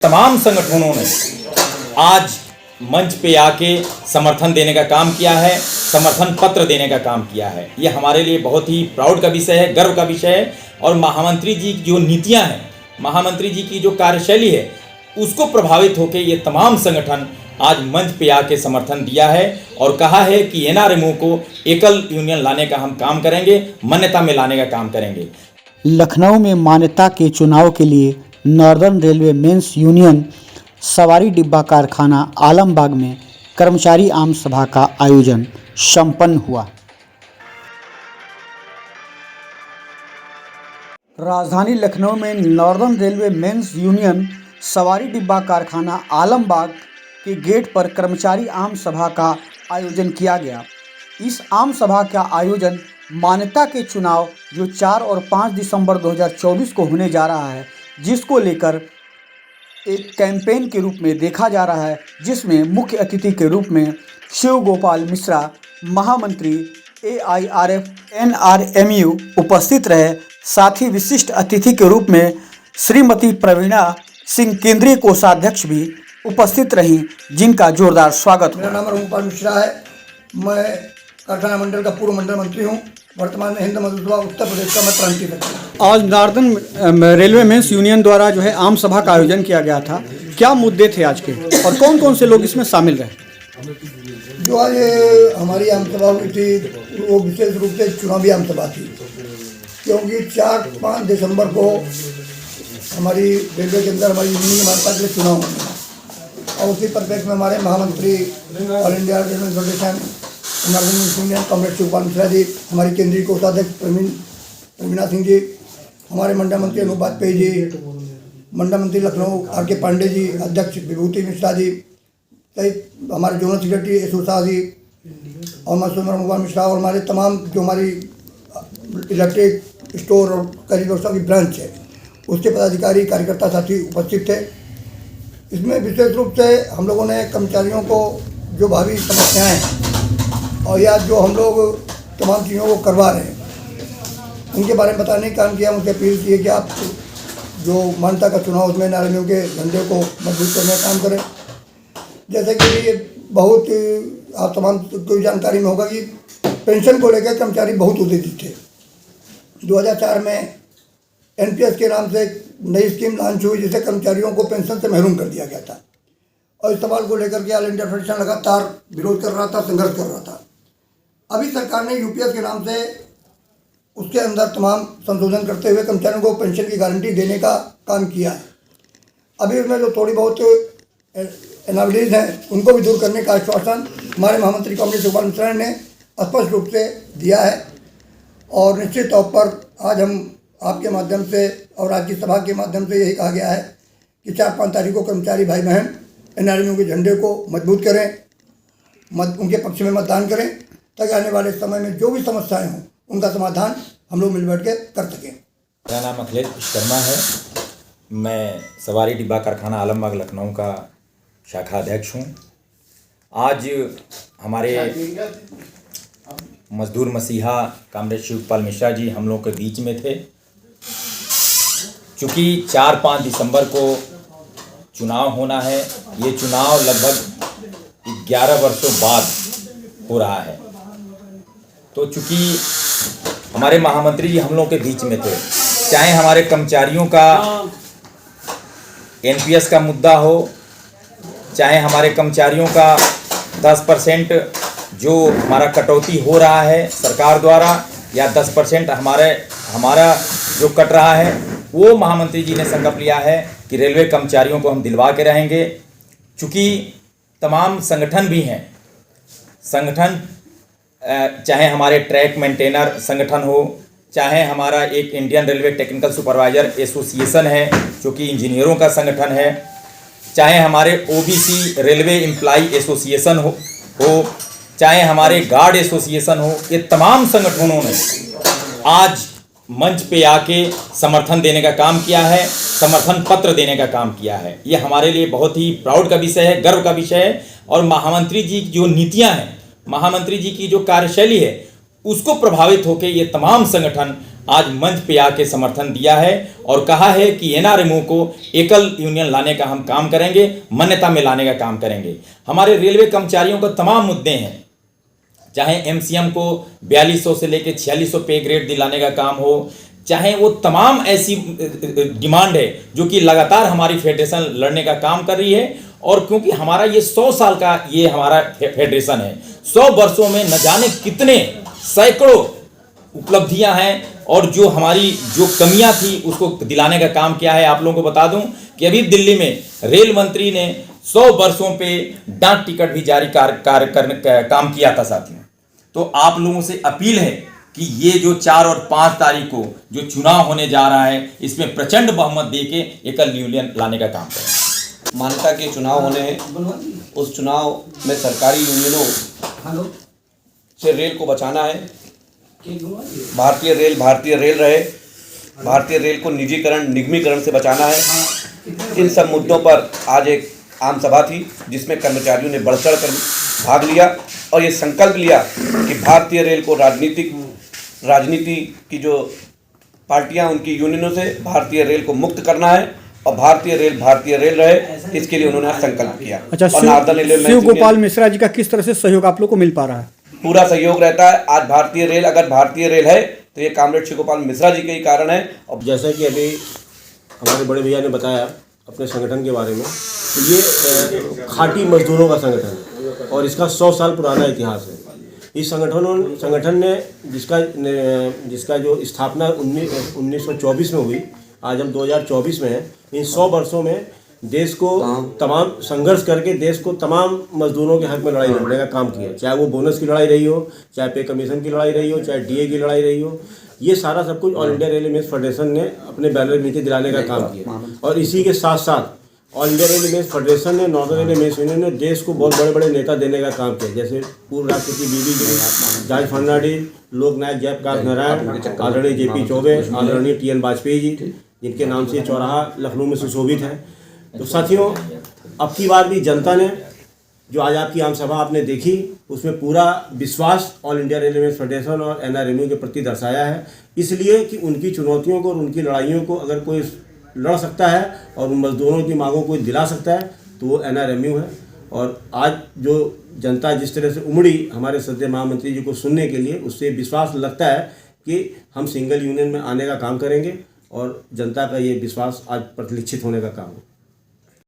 तमाम संगठनों ने आज मंच पे आके समर्थन देने का काम किया है, समर्थन पत्र देने का काम किया है। ये हमारे लिए बहुत ही प्राउड का विषय है, गर्व का विषय है। और महामंत्री जी की जो नीतियां हैं, महामंत्री जी की जो कार्यशैली है, उसको प्रभावित होकर ये तमाम संगठन आज मंच पे आके समर्थन दिया है और कहा है कि एनआरएमओ को एकल यूनियन लाने का हम काम करेंगे, मान्यता में लाने का काम करेंगे। लखनऊ में मान्यता के चुनाव के लिए नॉर्दर्न रेलवे मेंस यूनियन सवारी डिब्बा कारखाना आलमबाग में कर्मचारी आम सभा का आयोजन संपन्न हुआ। राजधानी लखनऊ में नॉर्दर्न रेलवे मेंस यूनियन सवारी डिब्बा कारखाना आलमबाग के गेट पर कर्मचारी आम सभा का आयोजन किया गया। इस आम सभा का आयोजन मान्यता के चुनाव जो 4 और 5 दिसंबर 2024 को होने जा रहा है, जिसको लेकर एक कैंपेन के रूप में देखा जा रहा है, जिसमें मुख्य अतिथि के रूप में शिव गोपाल मिश्रा, महामंत्री AIRF NRMU उपस्थित रहे। साथ ही विशिष्ट अतिथि के रूप में श्रीमती प्रवीणा सिंह केंद्रीय कोषाध्यक्ष भी उपस्थित रहीं, जिनका जोरदार स्वागत। मेरा नाम गोपाल मिश्रा है। मैं कारखाना मंडल का पूर्व मंडल मंत्री हूँ। वर्तमान में हिंद मजदूर सभा उत्तर प्रदेश का मैं प्रांतीय सचिव हूँ। आज नॉर्दर्न रेलवे मेंस यूनियन द्वारा जो है आम सभा का आयोजन किया गया था, क्या मुद्दे थे आज के और कौन कौन से लोग इसमें शामिल रहे? जो आज ये हमारी आम सभा हुई थी वो विशेष रूप से चुनावी आम सभा थी, क्योंकि 4-5 दिसंबर को हमारी रेलवे के अंदर हमारी यूनियन की मान्यता के लिए चुनाव होना है। और उसी परिप्रेक्ष्य में हमारे महामंत्री all India railway federation union comrade Shivpal Mishra ji, हमारी केंद्रीय कोषाध्यक्ष प्रवीणा सिंह जी, हमारे मंडल मंत्री अनूप वाजपेयी जी, मंडल मंत्री लखनऊ RK पांडे जी, अध्यक्ष विभूति मिश्रा जी सहित हमारे जोनल सेक्रेटरी यशो शाह जी और गोपाल मिश्रा और हमारे तमाम जो हमारी इलेक्ट्रिक स्टोर और कई व्यवस्था की ब्रांच है, उसके पदाधिकारी कार्यकर्ता साथी उपस्थित थे। इसमें विशेष रूप से हम लोगों ने कर्मचारियों को जो भावी समस्याएँ हैं और या जो हम लोग तमाम चीज़ों को करवा रहे हैं, उनके बारे में बताने का काम किया। उनसे अपील की है कि आप जो मान्यता का चुनाव उसमें एनआरएमओ के झंडे को मजबूत करने का काम करें। जैसे कि ये बहुत आप तमाम कोई जानकारी में होगा कि पेंशन को लेकर कर्मचारी बहुत उद्विग्न थे। 2004 में NPS के नाम से नई स्कीम लॉन्च हुई, जिससे कर्मचारियों को पेंशन से महरूम कर दिया गया था। और इस सवाल को लेकर के ऑल इंडिया फेडरेशन लगातार विरोध कर रहा था, संघर्ष कर रहा था। अभी सरकार ने UPS के नाम से उसके अंदर तमाम संशोधन करते हुए कर्मचारियों को पेंशन की गारंटी देने का काम किया है। अभी उसमें जो थोड़ी बहुत एनालिटीज हैं, उनको भी दूर करने का आश्वासन हमारे महामंत्री कॉमरेड गोपाल मिश्रा ने स्पष्ट रूप से दिया है। और निश्चित तौर पर आज हम आपके माध्यम से और आज की सभा के माध्यम से यही कहा गया है कि 4-5 तारीख को कर्मचारी भाई बहन एनआरएमओ के झंडे को मजबूत करें, उनके पक्ष में मतदान करें, ताकि आने वाले समय में जो भी समस्याएं हों उनका समाधान हम लोग मिल बैठ के कर सकें। मेरा नाम अखिलेश विश्वकर्मा है। मैं सवारी डिब्बा कारखाना आलमबाग लखनऊ का शाखा अध्यक्ष हूँ। आज हमारे मजदूर मसीहा कॉमरेड शिवपाल मिश्रा जी हम लोग के बीच में थे। चूँकि 4-5 दिसंबर को चुनाव होना है, ये चुनाव लगभग 11 वर्षों बाद हो रहा है, तो चूँकि हमारे महामंत्री जी हम लोग के बीच में थे, चाहे हमारे कर्मचारियों का NPS का मुद्दा हो, चाहे हमारे कर्मचारियों का 10% जो हमारा कटौती हो रहा है सरकार द्वारा, या 10% हमारा जो कट रहा है, वो महामंत्री जी ने संकल्प लिया है कि रेलवे कर्मचारियों को हम दिलवा के रहेंगे। चूँकि तमाम संगठन भी हैं, संगठन चाहे हमारे ट्रैक मेंटेनर संगठन हो, चाहे हमारा एक Indian railway technical supervisor association है जो कि इंजीनियरों का संगठन है, चाहे हमारे OBC रेलवे एम्प्लॉई एसोसिएशन हो, चाहे हमारे गार्ड एसोसिएशन हो, ये तमाम संगठनों ने आज मंच पे आके समर्थन देने का काम किया है, समर्थन पत्र देने का काम किया है। ये हमारे लिए बहुत ही प्राउड का विषय है, गर्व का विषय है। और महामंत्री जी की जो नीतियां हैं, महामंत्री जी की जो कार्यशैली है, उसको प्रभावित होकर ये तमाम संगठन आज मंच पे आके समर्थन दिया है और कहा है कि एनआरएमओ को एकल यूनियन लाने का हम काम करेंगे, मान्यता में लाने का काम करेंगे। हमारे रेलवे कर्मचारियों को तमाम मुद्दे हैं, चाहे एमसीएम को 4200 से लेकर 4600 पे ग्रेड दिलाने का काम हो, चाहे वो तमाम ऐसी डिमांड है जो कि लगातार हमारी फेडरेशन लड़ने का काम कर रही है। और क्योंकि हमारा ये 100 साल का ये हमारा फेडरेशन है, 100 वर्षों में न जाने कितने सैकड़ों उपलब्धियां हैं और जो हमारी जो कमियां थी उसको दिलाने का काम किया है। आप लोगों को बता दूं कि अभी दिल्ली में रेल मंत्री ने 100 वर्षों पे डाक टिकट भी जारी काम किया था साथियों। तो आप लोगों से अपील है कि ये जो 4 और 5 तारीख को जो चुनाव होने जा रहा है, इसमें प्रचंड बहुमत देके एकल यूनियन लाने का काम करें। मान्यता के चुनाव होने हैं, उस चुनाव में सरकारी यूनियनों से रेल को बचाना है। भारतीय रेल रहे, भारतीय रेल को निगमीकरण से बचाना है। इन सब मुद्दों पर आज एक आम सभा थी जिसमें कर्मचारियों ने बढ़ चढ़ कर भाग लिया और ये संकल्प लिया कि भारतीय रेल को राजनीति की जो पार्टियां उनकी यूनियनों से भारतीय रेल को मुक्त करना है और भारतीय रेल रहे, इसके लिए उन्होंने संकल्प किया। अच्छा, शिव गोपाल मिश्रा जी का किस तरह से सहयोग आप लोग को मिल पा रहा है? पूरा सहयोग रहता है। आज अगर भारतीय रेल है तो ये कामरेड शिव गोपाल मिश्रा जी के ही कारण है। और जैसा कि अभी हमारे बड़े भैया ने बताया अपने संगठन के बारे में, तो ये खाटी मजदूरों का संगठन है और इसका 100 साल पुराना इतिहास है। इस संगठन ने जिसका जो स्थापना 1924 में हुई, आज हम 2024 में हैं। इन 100 वर्षों में देश को तमाम संघर्ष करके देश को तमाम मजदूरों के हक में लड़ाई लड़ने का काम किया, चाहे वो बोनस की लड़ाई रही हो, चाहे पे कमीशन की लड़ाई रही हो, चाहे डीए की लड़ाई रही हो। ये सारा सब कुछ all India rail men's federation ने अपने बैनर के नीचे दिलाने का काम किया। और इसी के साथ साथ all India rail men's federation ने, नॉर्दर्न रेल मेंस यूनियन ने देश को बहुत बड़े बड़े नेता देने का काम किया, जैसे पूर्व राष्ट्रपति बीबी गिरी, जॉर्ज फर्नांडिस, लोकनायक जयप्रकाश नारायण, आदरणीय जेपी चौबे, आदरणीय टीएन वाजपेयी जी, जिनके नाम से चौराहा लखनऊ में सुशोभित है। तो साथियों, अब की बार भी जनता ने जो आज आपकी आम सभा आपने देखी, उसमें पूरा विश्वास ऑल इंडिया रेलवे फेडरेशन और एनआरएमयू के प्रति दर्शाया है, इसलिए कि उनकी चुनौतियों को और उनकी लड़ाइयों को अगर कोई लड़ सकता है और उन मजदूरों की मांगों को दिला सकता है तो वो एनआरएमयू है। और आज जो जनता जिस तरह से उमड़ी हमारे सदस्य महामंत्री जी को सुनने के लिए, उससे विश्वास लगता है कि हम सिंगल यूनियन में आने का काम करेंगे और जनता का ये विश्वास आज प्रतिलक्षित होने का काम है।